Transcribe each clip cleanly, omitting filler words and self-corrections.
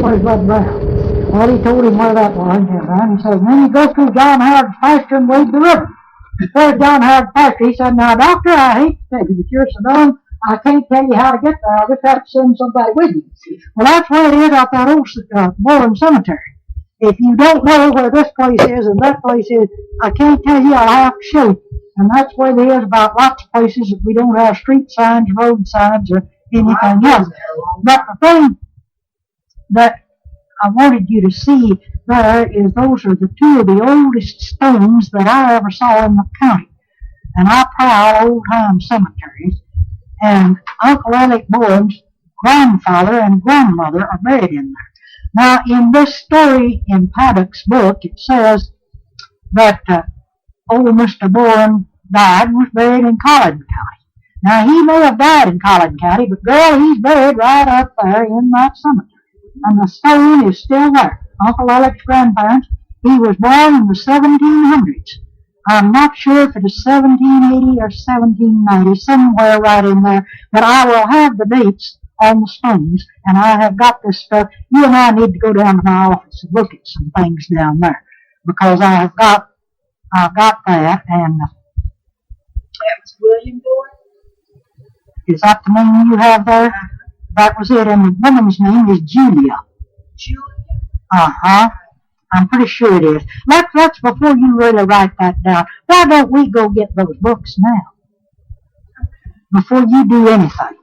where he wasn't around. Well, he told him where that was, and he said, then you go through John Howard's pasture and wade the river. Where's John Howard's pasture? He said, now, doctor, I hate to tell you, but you're so dumb, I can't tell you how to get there. I'll just have to send somebody with you. Well, that's where it is out that old Bourne Cemetery. If you don't know where this place is and that place is, I can't tell you, I'll have to show you. And that's where it is about lots of places that we don't have street signs, road signs, or anything else. But the thing that I wanted you to see there is those are the two of the oldest stones that I ever saw in the county. And I prowl old-time cemeteries. And Uncle Alec Bourne's grandfather and grandmother are buried in there. Now, in this story in Paddock's book, it says that old Mr. Bourne died and was buried in Collin County. Now, he may have died in Collin County, but girl, he's buried right up there in that cemetery. And the stone is still there. Uncle Alec's grandparents, he was born in the 1700s. I'm not sure if it is 1780 or 1790, somewhere right in there, but I will have the dates on the stones, and I have got this stuff. You and I need to go down to my office and look at some things down there, because I've got that, and that was William Bourne? Is that the name you have there? That was it, and the woman's name is Julia. Julia? Uh-huh. I'm pretty sure it is. Let's before you really write that down, why don't we go get those books now? Before you do anything.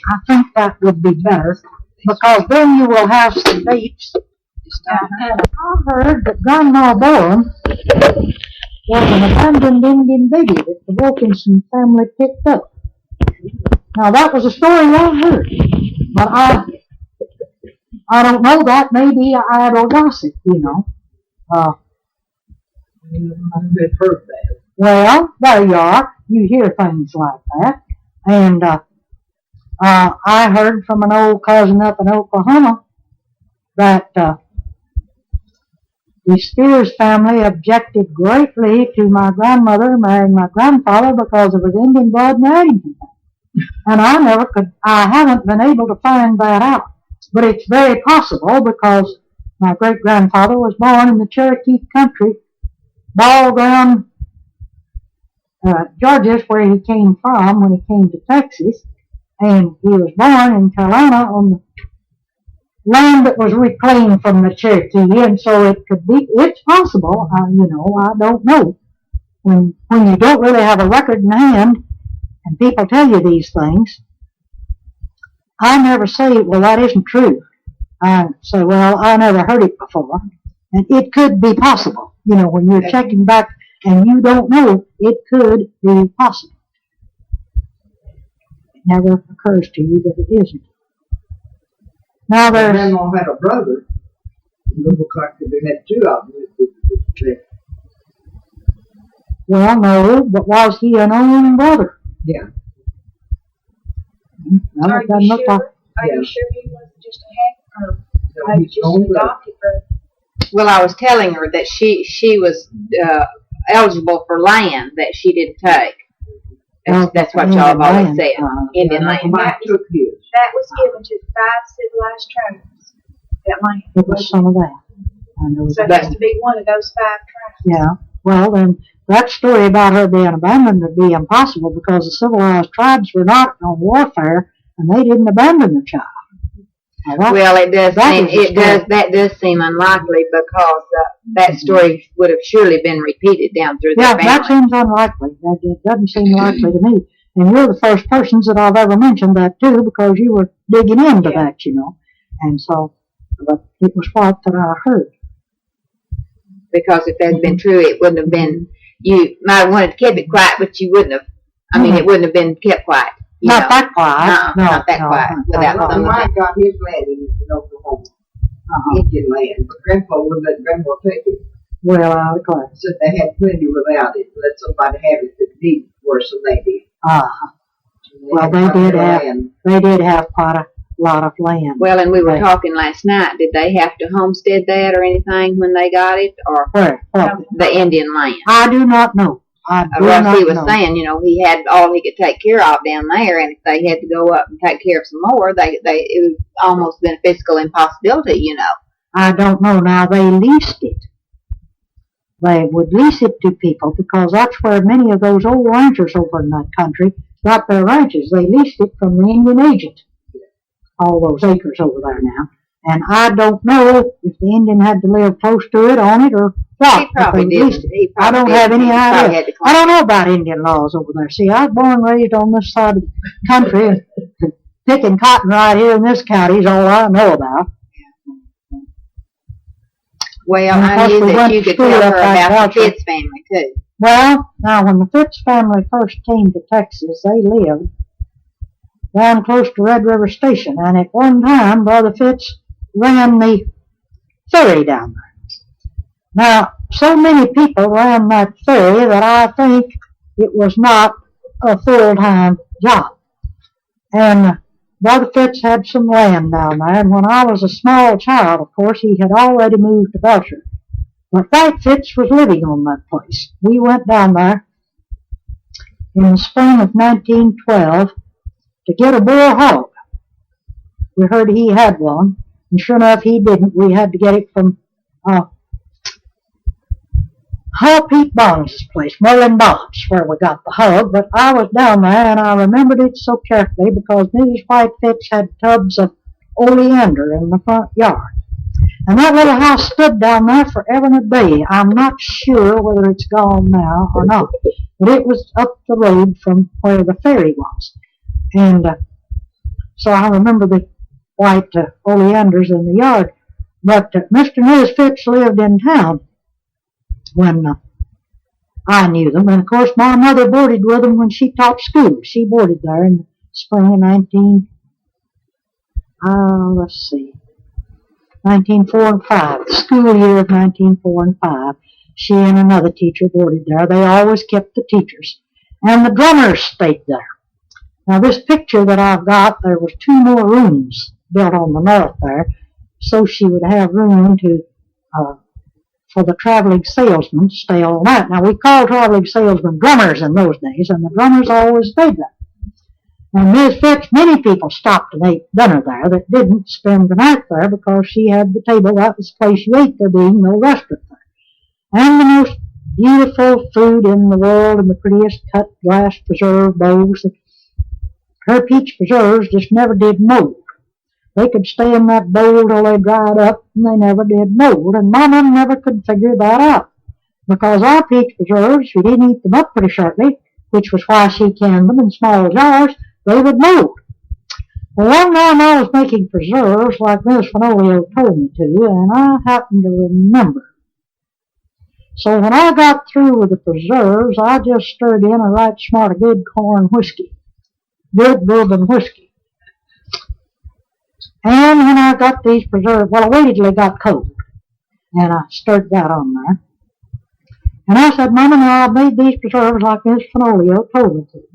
I think that would be better, because then you will have some dates. And I heard that Grandma Bourne was an abandoned Indian baby that the Wilkinson family picked up. Now that was a story I heard, but I don't know, that may be idle gossip, you know. Well, there you are. You hear things like that. And I heard from an old cousin up in Oklahoma that the Spears family objected greatly to my grandmother marrying my grandfather because of his Indian blood in Addington. And I haven't been able to find that out. But it's very possible, because my great-grandfather was born in the Cherokee country, Ball Ground, Georgia, where he came from when he came to Texas. And he was born in Carolina on the land that was reclaimed from the Cherokee, and so it's possible, I don't know. When you don't really have a record in hand, and people tell you these things, I never say, well, that isn't true. I say, well, I never heard it before. And it could be possible. You know, when you're checking back and you don't know, it could be possible. It never occurs to you that it isn't. Now there's... Grandma had a brother. It looked like they had two of them. Well, no, but was he an own brother? Yeah. Well, Are you sure he was just a half, or maybe just an adopted brother? Well, I was telling her that she was eligible for land that she didn't take. That's what y'all have always said. Indian land. That was given to 5 civilized tribes. That land. It was some of that. I know so that. it has to be one of those 5 tribes. Yeah. Well, then that story about her being abandoned would be impossible, because the civilized tribes were not on warfare, and they didn't abandon the child. Well, that does seem unlikely, because that story would have surely been repeated down through the family. Yeah, that seems unlikely. It doesn't seem likely to me. And you're the first persons that I've ever mentioned that to, because you were digging into that, you know. And so, but it was what that I heard. Because if that had been true, it wouldn't have been, you might have wanted to keep it quiet, but you wouldn't have, it wouldn't have been kept quiet. Not that quiet. Not that quiet. Without some Mike got his land in Oklahoma. Indian land. But Grandpa wouldn't let Grandma take it. Well, I declare. So they had plenty without it. Let somebody have it that needed worse than they did. Well, they did have quite a lot of land. Well, and we were talking last night, did they have to homestead that or anything when they got it? Or where? The Indian land? I do not know. I do Russ, not he was know. saying, he had all he could take care of down there, and if they had to go up and take care of some more, it would almost been a physical impossibility, I don't know. Now, they leased it. They would lease it to people because that's where many of those old ranchers over in that country got their ranches. They leased it from the Indian agent, all those acres over there now. And I don't know if the Indian had to live close to it, on it, or what. He probably leased didn't. it. I don't have any idea. I I don't know about Indian laws over there. See, I was born and raised on this side of the country, and picking cotton right here in this county is all I know about. Well, And of I course, knew we that went you to could school tell up her at about the Belcherville. Fitts family, too. Well, now, when the Fitts family first came to Texas, they lived down close to Red River Station, and at one time, Brother Fitts ran the ferry down there. Now, so many people ran that ferry that I think it was not a full-time job. And Brother Fitts had some land down there, and when I was a small child, of course, he had already moved to Belcherville. But White Fitts was living on that place. We went down there in the spring of 1912 to get a bull hog. We heard he had one, and sure enough, he didn't. We had to get it from Pete Bonds' place, Merlin Bonds, where we got the hog. But I was down there, and I remembered it so carefully because Mrs. White Fitts had tubs of oleander in the front yard. And that little house stood down there forever and a day. I'm not sure whether it's gone now or not, but it was up the road from where the ferry was. And so I remember the white oleanders in the yard. But Mr. and Mrs. Fitts lived in town when I knew them. And of course, my mother boarded with them when she taught school. She boarded there in the spring of 1904 and 5, the school year of 1904 and 5. She and another teacher boarded there. They always kept the teachers. And the drummers stayed there. Now, this picture that I've got, there was 2 more rooms built on the north there, so she would have room to for the traveling salesmen to stay all night. Now, we called traveling salesmen drummers in those days, and the drummers always stayed there. And Ms. Fitts, many people stopped and ate dinner there that didn't spend the night there because she had the table. That was the place you ate, there being no restaurant there. And the most beautiful food in the world, and the prettiest cut glass preserve bowls. Her peach preserves just never did mold. They could stay in that bowl till they dried up, and they never did mold. And Mama never could figure that out, because our peach preserves, we didn't eat them up pretty shortly, which was why she canned them in small jars. They would mold. Well, one time I was making preserves like Miss Fenolio told me to, and I happened to remember. So when I got through with the preserves, I just stirred in a right smart of good corn whiskey, good bourbon whiskey. And when I got these preserves, well, I waited till they got cold, and I stirred that on there. And I said, Mama, now I made these preserves like Miss Fenolio told me to.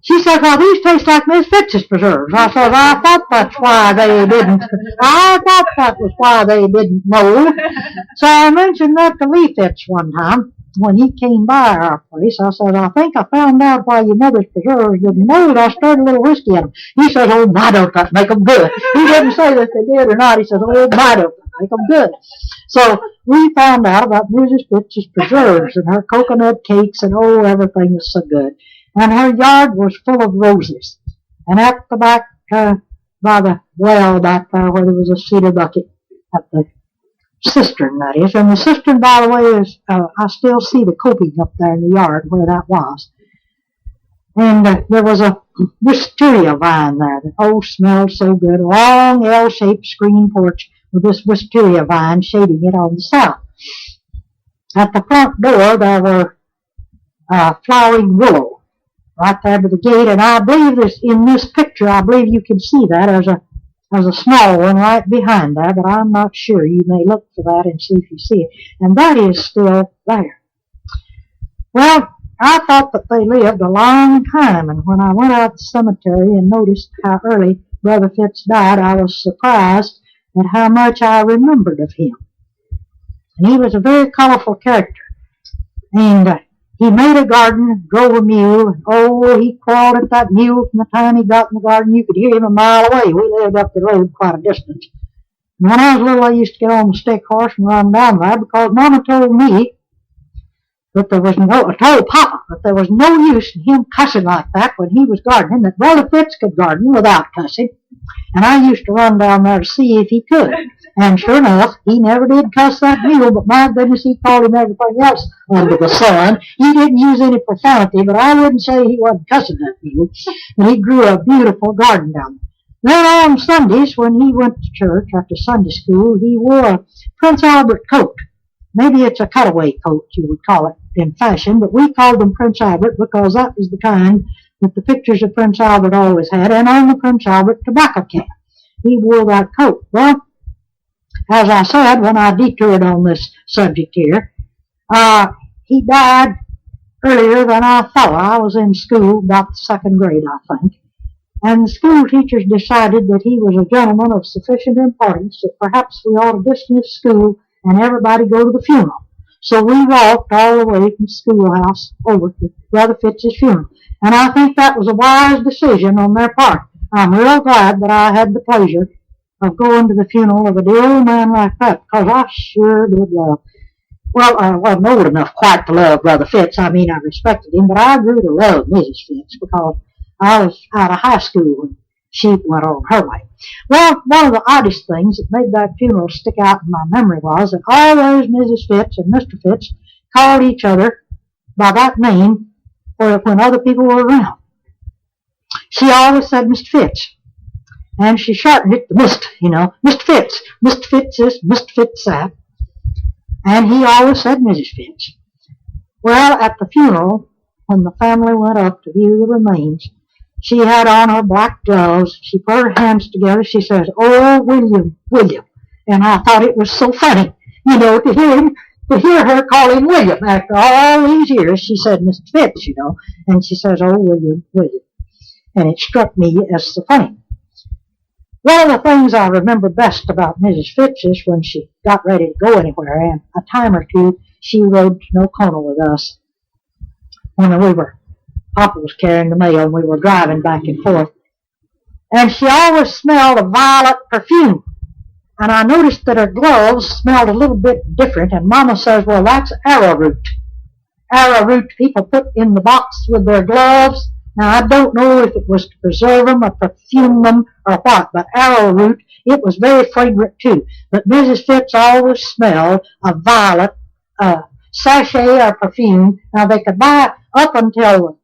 She said, well, these taste like Miss Fitz's preserves. I said, I thought that's why they didn't. I thought that was why they didn't mold. So I mentioned that to Lee Fitts one time when he came by our place. I said, I think I found out why your mother's preserves didn't mold. I stirred a little whiskey in them. He said, oh, my, don't that make them good. He didn't say that they did or not. He said, oh, my, don't that make them good. So we found out about Mrs. Fitz's preserves and her coconut cakes, and oh, everything was so good. And her yard was full of roses. And at the back, by the well back there where there was a cedar bucket, at the cistern, that is. And the cistern, by the way, is, I still see the coping up there in the yard where that was. And there was a wisteria vine there that, oh, smelled so good. A long L-shaped screen porch with this wisteria vine shading it on the south. At the front door, there were flowering willow right there to the gate, and I believe this in this picture. I believe you can see that as a small one right behind there, but I'm not sure. You may look for that and see if you see it, and that is still there. Well, I thought that they lived a long time, and when I went out to the cemetery and noticed how early Brother Fitts died, I was surprised at how much I remembered of him. And he was a very colorful character. And he made a garden, drove a mule, and oh, he crawled at that mule from the time he got in the garden. You could hear him a mile away. We lived up the road quite a distance. And when I was little, I used to get on the stick horse and run down there because Mama told me that told Papa that there was no use in him cussing like that when he was gardening, that Brother Fitts could garden without cussing. And I used to run down there to see if he could. And sure enough, he never did cuss that mule, but my goodness, he called him everything else under the sun. He didn't use any profanity, but I wouldn't say he wasn't cussing that mule. And he grew a beautiful garden down there. Then on Sundays, when he went to church after Sunday school, he wore a Prince Albert coat. Maybe it's a cutaway coat, you would call it in fashion, but we called them Prince Albert because that was the kind that the pictures of Prince Albert always had, and on the Prince Albert tobacco can. He wore that coat. Well, as I said when I detoured on this subject here, he died earlier than I thought. I was in school, about the second grade, I think, and the school teachers decided that he was a gentleman of sufficient importance that perhaps we ought to dismiss school and everybody go to the funeral. So we walked all the way from the schoolhouse over to Brother Fitz's funeral. And I think that was a wise decision on their part. I'm real glad that I had the pleasure of going to the funeral of a dear old man like that, because I sure did love. Well, I wasn't old enough quite to love Brother Fitts. I mean, I respected him, but I grew to love Mrs. Fitts because I was out of high school when she went on her way. Well, one of the oddest things that made that funeral stick out in my memory was that always Mrs. Fitts and Mr. Fitts called each other by that name when other people were around. She always said Mr. Fitts, and she shortened it to Mr., Mr. Fitts. Mr. Fitts this, Mr. Fitts that, and he always said Mrs. Fitts. Well, at the funeral, when the family went up to view the remains, she had on her black gloves. She put her hands together. She says, "Oh, William, William." And I thought it was so funny, to hear her call him William after all these years. She said Mr. Fitts, and she says, "Oh, William, William." And it struck me as so funny. One of the things I remember best about Mrs. Fitts is when she got ready to go anywhere, and a time or two she rode to Nocona with us when Papa was carrying the mail and we were driving back and forth. And she always smelled of violet perfume. And I noticed that her gloves smelled a little bit different, and Mama says, "Well, that's arrowroot. Arrowroot people put in the box with their gloves. Now, I don't know if it was to preserve them or perfume them or what, but arrowroot, it was very fragrant too. But Mrs. Fitts always smelled of violet sachet or perfume. Now, they could buy up until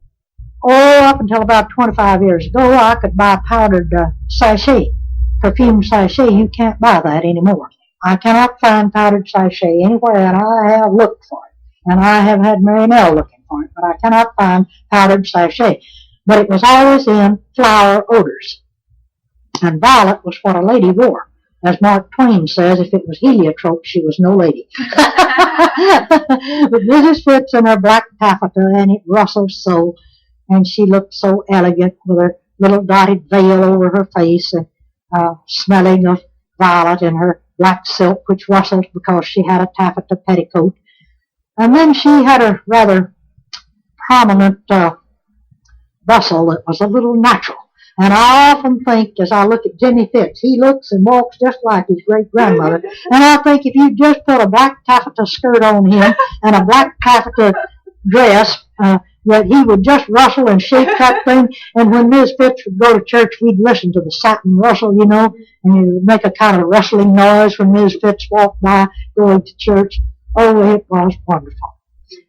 about 25 years ago, I could buy powdered sachet, perfume sachet. You can't buy that anymore. I cannot find powdered sachet anywhere, and I have looked for it. And I have had Mary Nell looking for it, but I cannot find powdered sachet. But it was always in flower odors. And violet was what a lady wore. As Mark Twain says, if it was heliotrope, she was no lady. But Mrs. Fitts in her black taffeta, and it rustled so, and she looked so elegant with her little dotted veil over her face, and smelling of violet in her black silk, which rustled because she had a taffeta petticoat. And then she had a rather prominent bustle that was a little natural. And I often think, as I look at Jimmy Fitts, he looks and walks just like his great-grandmother. And I think if you just put a black taffeta skirt on him and a black taffeta dress, that he would just rustle and shake that thing. And when Ms. Fitts would go to church, we'd listen to the satin rustle, and it would make a kind of rustling noise when Ms. Fitts walked by going to church. Oh, it was wonderful.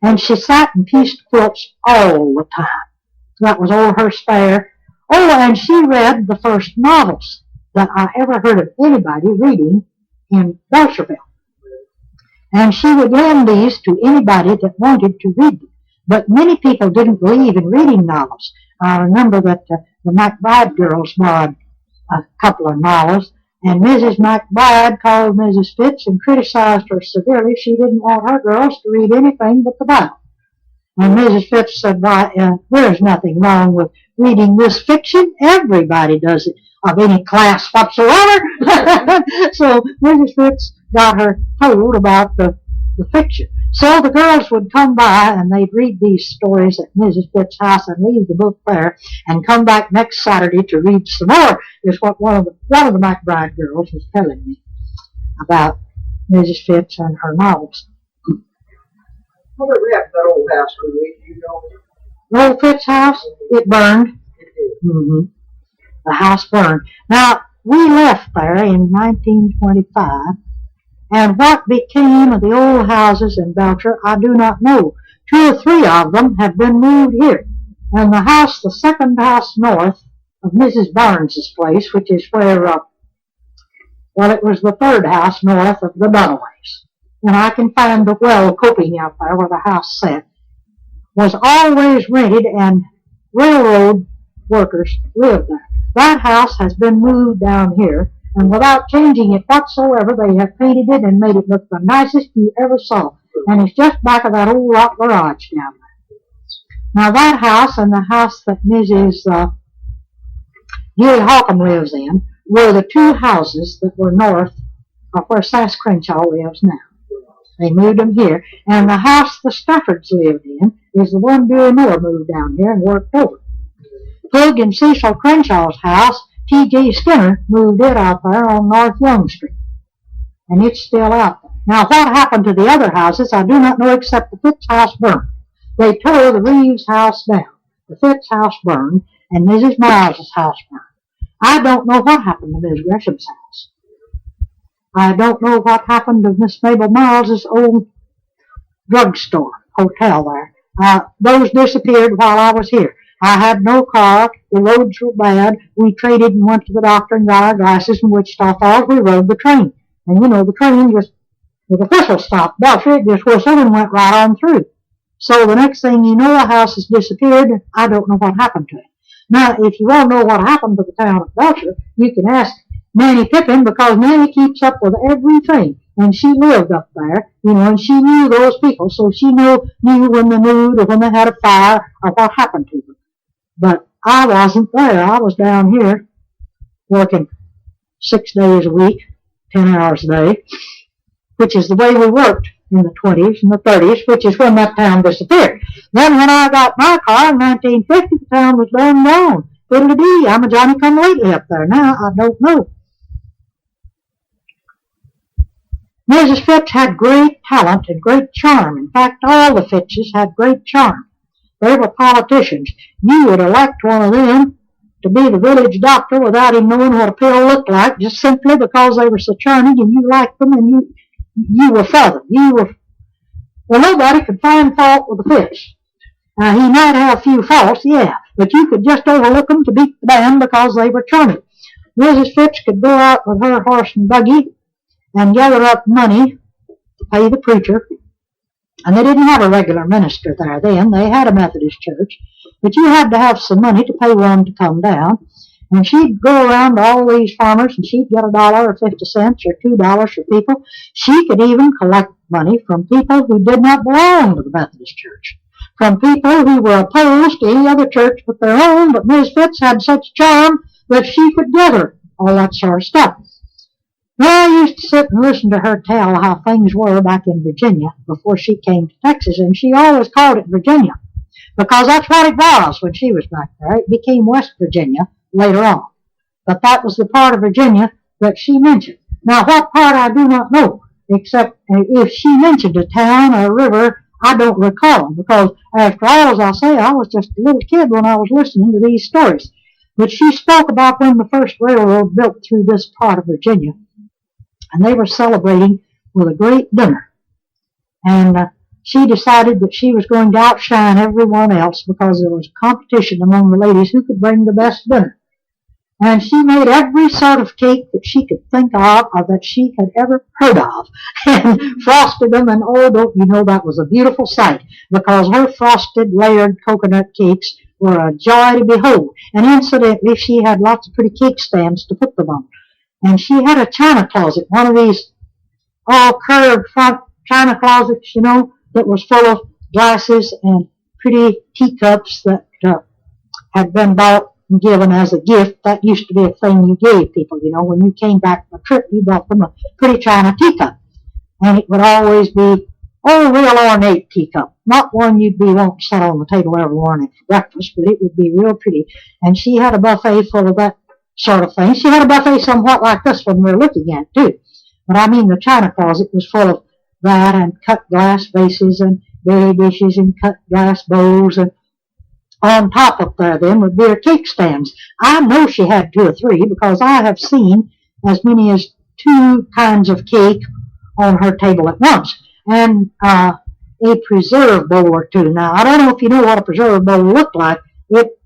And she sat and pieced quilts all the time. That was all her spare. Oh, and she read the first novels that I ever heard of anybody reading in Belcherville. And she would lend these to anybody that wanted to read them. But many people didn't believe in reading novels. I remember that the McBride girls borrowed a couple of novels, and Mrs. McBride called Mrs. Fitts and criticized her severely. She didn't want her girls to read anything but the Bible. And Mrs. Fitts said, "Why, there's nothing wrong with reading this fiction. Everybody does it, of any class whatsoever." So Mrs. Fitts got her told about the fiction. So the girls would come by and they'd read these stories at Mrs. Fitts' house and leave the book there and come back next Saturday to read some more, is what one of the McBride girls was telling me about Mrs. Fitts and her novels. Whatever happened to that old house, Louise? You know? The old Fitts' house, it burned. Mm-hmm. The house burned. Now, we left there in 1925, and what became of the old houses in Belcher, I do not know. 2 or 3 of them have been moved here. And the house, the second house north of Mrs. Barnes's place, which is where, it was the third house north of the Dunaways. And I can find the well coping out there where the house sat, was always rented, and railroad workers lived there. That house has been moved down here, and without changing it whatsoever, they have painted it and made it look the nicest you ever saw. And it's just back of that old rock garage down there. Now that house and the house that Mrs. Gilly Holcomb lives in were the 2 houses that were north of where Sass Crenshaw lives now. They moved them here. And the house the Staffords lived in is the one Dewey Miller moved down here and worked over. Pug and Cecil Crenshaw's house, T.J. Skinner moved it out there on North Young Street. And it's still out there. Now, what happened to the other houses, I do not know, except the Fitts house burned. They tore the Reeves house down. The Fitts house burned, and Mrs. Miles's house burned. I don't know what happened to Miss Gresham's house. I don't know what happened to Miss Mabel Miles's old drugstore, hotel there. Those disappeared while I was here. I had no car. The roads were bad. We traded and went to the doctor and got our glasses in Wichita Falls. We rode the train. And the train just, with a whistle stopped Belcher, it just whistled and went right on through. So the next thing you know, the house has disappeared. I don't know what happened to it. Now, if you want to know what happened to the town of Belcher, you can ask Nanny Pippin, because Nanny keeps up with everything. And she lived up there, and she knew those people, so she knew when they moved or when they had a fire or what happened to them. But I wasn't there. I was down here working 6 days a week, 10 hours a day, which is the way we worked in the 20s and the 30s, which is when that town disappeared. Then when I got my car in 1950, the town was done gone. Fiddle-dee, I'm a Johnny-come-lately up there now. I don't know. Mrs. Fitts had great talent and great charm. In fact, all the Fittses had great charm. They were politicians. You would elect one of them to be the village doctor without him knowing what a pill looked like, just simply because they were so charming and you liked them and you were for them. Well, nobody could find fault with the Fitts. He might have a few faults, yeah, but you could just overlook them to beat the band because they were charming. Mrs. Fitts could go out with her horse and buggy and gather up money to pay the preacher. And they didn't have a regular minister there then. They had a Methodist church. But you had to have some money to pay one to come down. And she'd go around to all these farmers and she'd get $1 or 50 cents or $2 for people. She could even collect money from people who did not belong to the Methodist church. From people who were opposed to any other church but their own. But Miss Fitts had such charm that she could gather all that sort of stuff. Well, I used to sit and listen to her tell how things were back in Virginia before she came to Texas, and she always called it Virginia, because that's what it was when she was back there. It became West Virginia later on, but that was the part of Virginia that she mentioned. Now, what part I do not know, except if she mentioned a town or a river, I don't recall, because after all, as I say, I was just a little kid when I was listening to these stories. But she spoke about when the first railroad built through this part of Virginia, and they were celebrating with a great dinner. And she decided that she was going to outshine everyone else because there was a competition among the ladies who could bring the best dinner. And she made every sort of cake that she could think of or that she had ever heard of, and frosted them, and oh, don't you know, that was a beautiful sight, because her frosted, layered coconut cakes were a joy to behold. And incidentally, she had lots of pretty cake stands to put them on. And she had a china closet, one of these all curved front china closets, that was full of glasses and pretty teacups that had been bought and given as a gift. That used to be a thing you gave people, when you came back from a trip, you bought them a pretty china teacup. And it would always be Oh, real ornate teacup. Not one you'd be wanting to set on the table every morning for breakfast, but it would be real pretty. And she had a buffet full of that sort of thing. She had a buffet somewhat like this one we're looking at, too. But I mean, the china closet was full of that and cut glass vases and berry dishes and cut glass bowls. And on top of there then would be her cake stands. I know she had 2 or 3 because I have seen as many as 2 kinds of cake on her table at once. And a preserve bowl or 2. Now, I don't know if you know what a preserve bowl looked like. It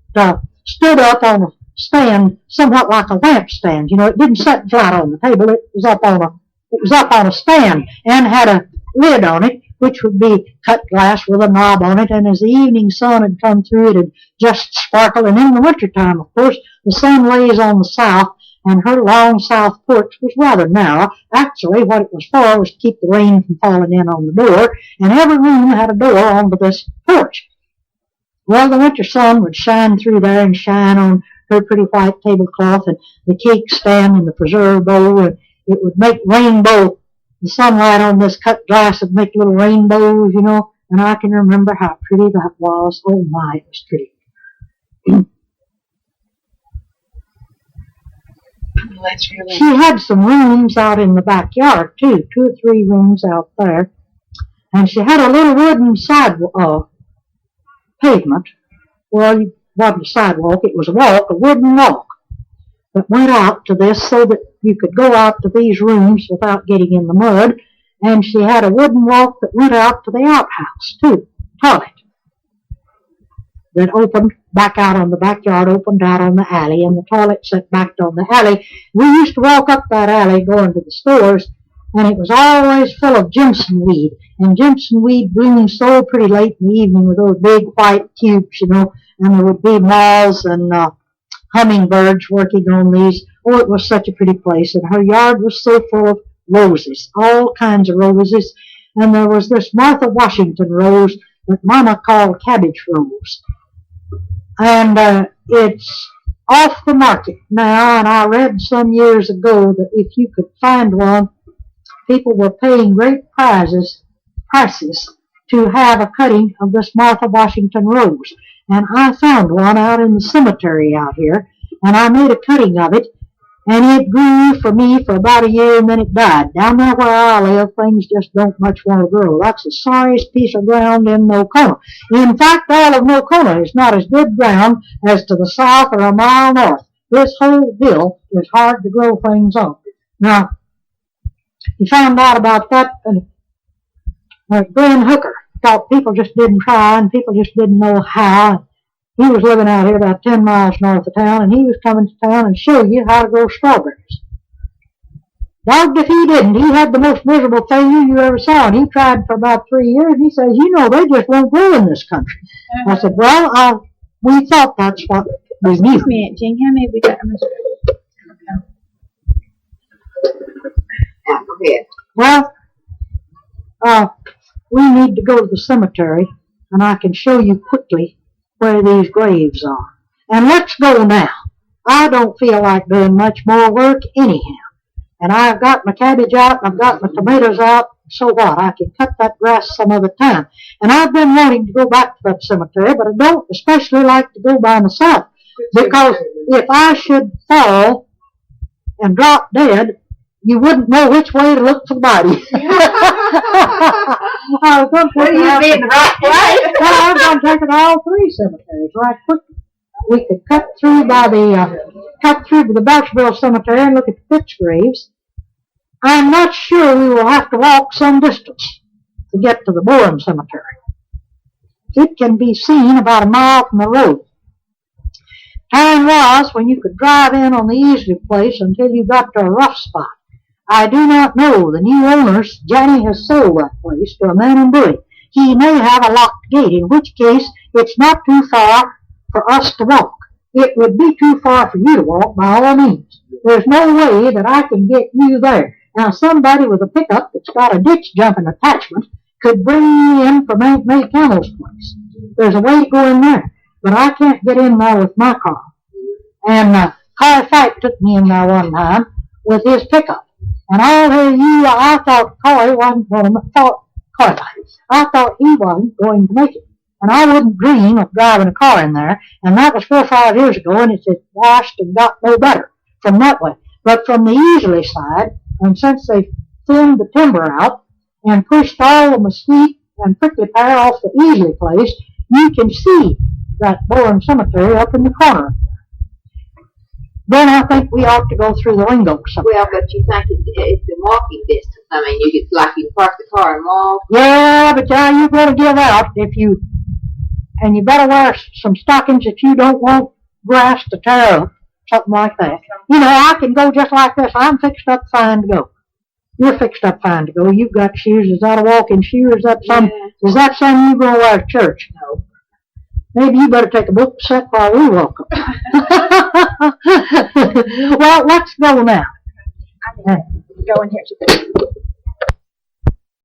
stood up on a stand somewhat like a lamp stand. You know, it didn't sit flat on the table. It was up on a stand and had a lid on it, which would be cut glass with a knob on it. And as the evening sun had come through, it would just sparkle. And in the wintertime, of course, the sun lays on the south, and her long south porch was rather narrow. Actually, what it was for was to keep the rain from falling in on the door, and every room had a door onto this porch. Well, the winter sun would shine through there and shine on her pretty white tablecloth and the cake stand and the preserve bowl, and it would make rainbow. The sunlight on this cut glass would make little rainbows, you know, and I can remember how pretty that was. Oh my, it was pretty. That's really. She had some rooms out in the backyard, too, 2 or 3 rooms out there. And she had a little wooden pavement. Well, it wasn't a sidewalk, it was a wooden walk that went out to this so that you could go out to these rooms without getting in the mud. And she had a wooden walk that went out to the outhouse, too, toilet, that opened back out on the backyard, opened out on the alley, and the toilet set back on the alley. We used to walk up that alley going to the stores, and it was always full of Jimson weed. And Jimson weed bloomed so pretty late in the evening with those big white tubes, you know, and there would be moths and hummingbirds working on these. Oh, it was such a pretty place, and her yard was so full of roses, all kinds of roses. And there was this Martha Washington rose that Mama called cabbage rose. And it's off the market now, and I read some years ago that if you could find one, people were paying great prices to have a cutting of this Martha Washington rose. And I found one out in the cemetery out here, and I made a cutting of it, and it grew for me for about a year, and then it died. Down there where I live, things just don't much want to grow. That's the sorriest piece of ground in Nocona. In fact, all of Nocona is not as good ground as to the south or a mile north. This whole hill is hard to grow things on. Now, he found out about that, and Glenn Hooker thought people just didn't try, and people just didn't know how. He was living out here about 10 miles north of town, and he was coming to town and show you how to grow strawberries. Dogged if he didn't. He had the most miserable failure you ever saw, and he tried for about 3 years, and he says, you know, they just won't grow in this country. I said, well, we thought that's what we knew. Excuse me, Aunt Jean, how many we got? Now, go ahead. Well, we need to go to the cemetery, and I can show you quickly where these graves are. And let's go now. I don't feel like doing much more work anyhow. And I've got my cabbage out, and I've got my tomatoes out, so what? I can cut that grass some other time. And I've been wanting to go back to that cemetery, but I don't especially like to go by myself, because if I should fall and drop dead, you wouldn't know which way to look for the body. I was going to take it be in the right place. I was going to take it to all 3 cemeteries right quickly. We could cut through by the Belcherville cemetery and look at the Fitts graves. I'm not sure we will have to walk some distance to get to the Bourne cemetery. It can be seen about a mile from the road. Time was when you could drive in on the easy place until you got to a rough spot. I do not know. The new owners, Johnny has sold that place to a man in Bowie. He may have a locked gate, in which case it's not too far for us to walk. It would be too far for you to walk, by all means. There's no way that I can get you there. Now, somebody with a pickup that's got a ditch jumping attachment could bring me in from Aunt May Campbell's place. There's a way to go in there, but I can't get in there with my car. And Carl Fight took me in there one time with his pickup. And I'll tell you, I thought car light. I thought he wasn't going to make it. And I wouldn't dream of driving a car in there. And that was 4 or 5 years ago, and it's washed and got no better from that way. But from the easily side, and since they thinned the timber out and pushed all the mesquite and prickly pear off the easily place, you can see that Bourne Cemetery up in the corner. Then I think we ought to go through the lingo somewhere. Well, but you think it's the walking distance. I mean, you could, like, you park the car and walk. Yeah, but you're going to give out and you better wear some stockings that you don't want grass to tear up, something like that. You know, I can go just like this. I'm fixed up fine to go. You're fixed up fine to go. You've got shoes. Is that a walking shoe, or is that something you're going to wear to church? No. Maybe you better take a book set while we walk up. Well, let's go now. I need to go in here to